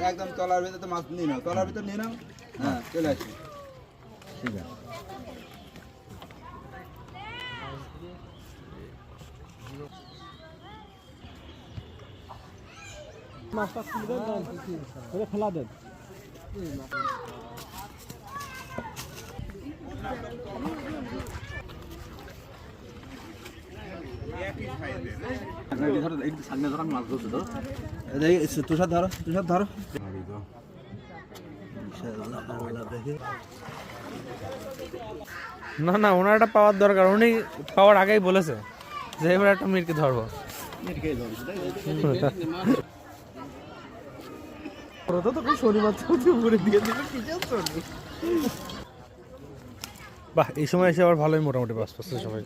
একদম তলার ভিতরে তো মাছ নিয়ে নাও, তলার ভিতরে নিয়ে নাও। হ্যাঁ চলে আসি। ঠিক আছে। মাছটা তুলে দেন, করে ফেলা দেন। তুষার ধরো, তুষার ধরো। না না, ওনার একটা পাওয়ার দরকার, উনি পাওয়ার আগেই বলেছে যে এবার একটা মিরকে ধরবো। বাহ, এই সময় এসে আবার ভালোই মোটামুটি বাস পাচ্ছে সবাই।